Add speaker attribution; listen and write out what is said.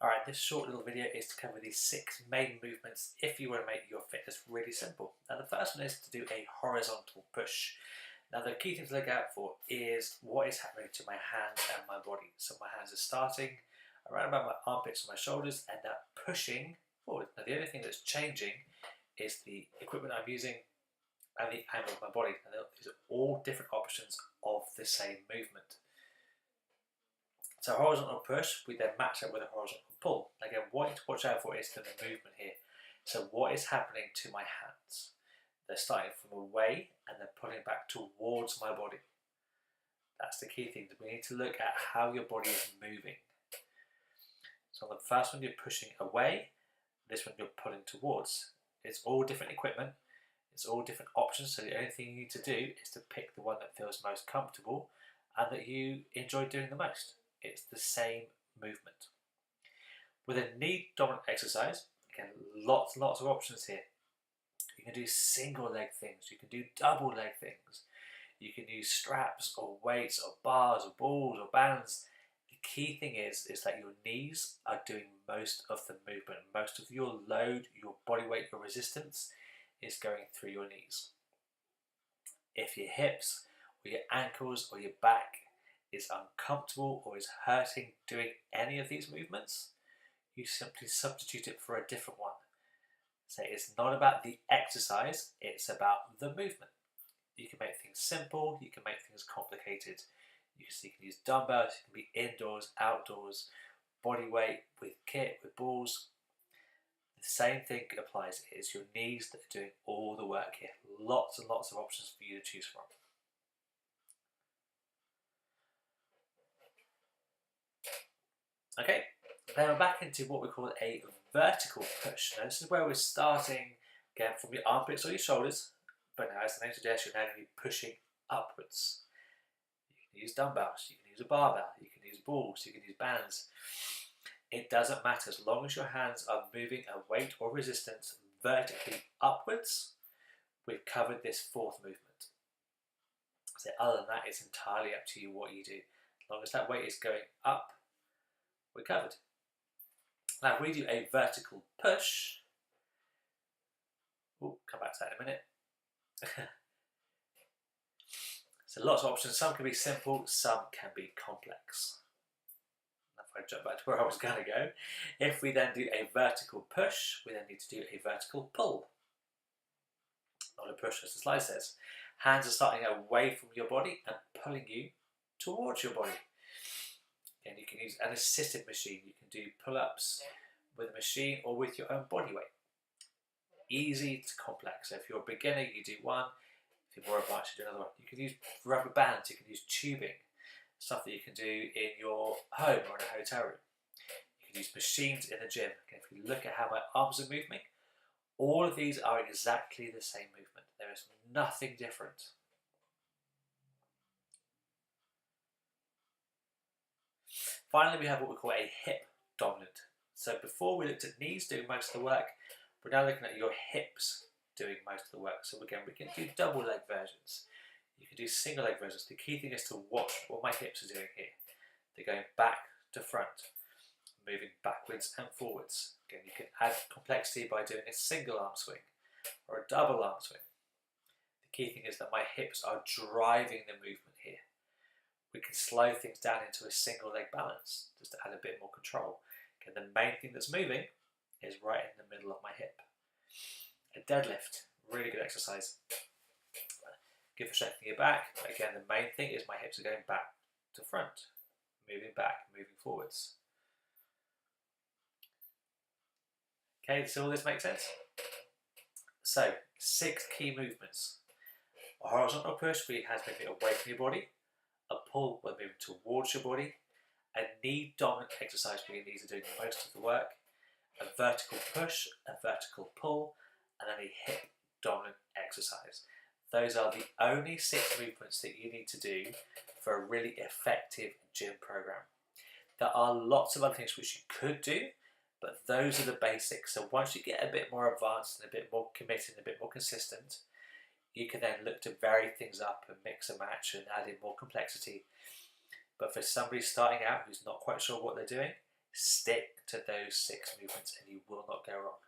Speaker 1: Alright, this short little video is to cover these 6 main movements if you want to make your fitness really simple. Now the first one is to do a horizontal push. Now the key thing to look out for is what is happening to my hands and my body. So my hands are starting around about my armpits and my shoulders and they're pushing forward. Now the only thing that's changing is the equipment I'm using and the angle of my body. And these are all different options of the same movement. So horizontal push, we then match that with a horizontal pull. Again, what you need to watch out for is the movement here. So what is happening to my hands? They're starting from away and they're pulling back towards my body. That's the key thing. We need to look at how your body is moving. So on the first one you're pushing away, this one you're pulling towards. It's all different equipment, it's all different options, so the only thing you need to do is to pick the one that feels most comfortable and that you enjoy doing the most. It's the same movement. With a knee dominant exercise, again, lots and lots of options here. You can do single leg things, you can do double leg things, you can use straps or weights or bars or balls or bands. The key thing is that your knees are doing most of the movement. Most of your load, your body weight, your resistance is going through your knees. If your hips or your ankles or your back is uncomfortable or is hurting doing any of these movements, you simply substitute it for a different one. So it's not about the exercise, it's about the movement. You can make things simple, you can make things complicated. You can use dumbbells, you can be indoors, outdoors, body weight, with kit, with balls. The same thing applies. It is your knees that are doing all the work here. Lots and lots of options for you to choose from. Okay, then we're back into what we call a vertical push. Now this is where we're starting again from your armpits or your shoulders, but now as the name suggests, you're now going to be pushing upwards. You can use dumbbells, you can use a barbell, you can use balls, you can use bands. It doesn't matter as long as your hands are moving a weight or resistance vertically upwards. We've covered this fourth movement. So other than that, it's entirely up to you what you do. As long as that weight is going up, we're covered. Now if we do a vertical push, we'll come back to that in a minute. So lots of options, some can be simple, some can be complex. Now if I jump back to where I was going to go, if we then do a vertical push, we then need to do a vertical pull. Not a push as the slide says. Hands are starting away from your body and pulling you towards your body. And you can use an assisted machine. You can do pull-ups with a machine or with your own body weight. Easy to complex. So if you're a beginner, you do one. If you're more advanced, you do another one. You can use rubber bands. You can use tubing. Stuff that you can do in your home or in a hotel room. You can use machines in the gym. Okay, if you look at how my arms are moving, all of these are exactly the same movement. There is nothing different. Finally, we have what we call a hip dominant. So before we looked at knees doing most of the work, we're now looking at your hips doing most of the work. So again, we can do double leg versions. You can do single leg versions. The key thing is to watch what my hips are doing here. They're going back to front, moving backwards and forwards. Again, you can add complexity by doing a single arm swing or a double arm swing. The key thing is that my hips are driving the movement here. We can slow things down into a single leg balance just to add a bit more control. Okay, the main thing that's moving is right in the middle of my hip. A deadlift, really good exercise. Good for strengthening your back. Again, the main thing is my hips are going back to front, moving back, moving forwards. Okay, does all this make sense? So, 6 key movements. A horizontal push where your hands moving away from your body. A pull where moving towards your body. A knee dominant exercise where your knees are doing most of the work. A vertical push, a vertical pull, and then a hip dominant exercise. Those are the only 6 movements that you need to do for a really effective gym program. There are lots of other things which you could do, but those are the basics. So once you get a bit more advanced and a bit more committed and a bit more consistent, you can then look to vary things up and mix and match and add in more complexity. But for somebody starting out who's not quite sure what they're doing, Stick to those 6 movements and you will not go wrong.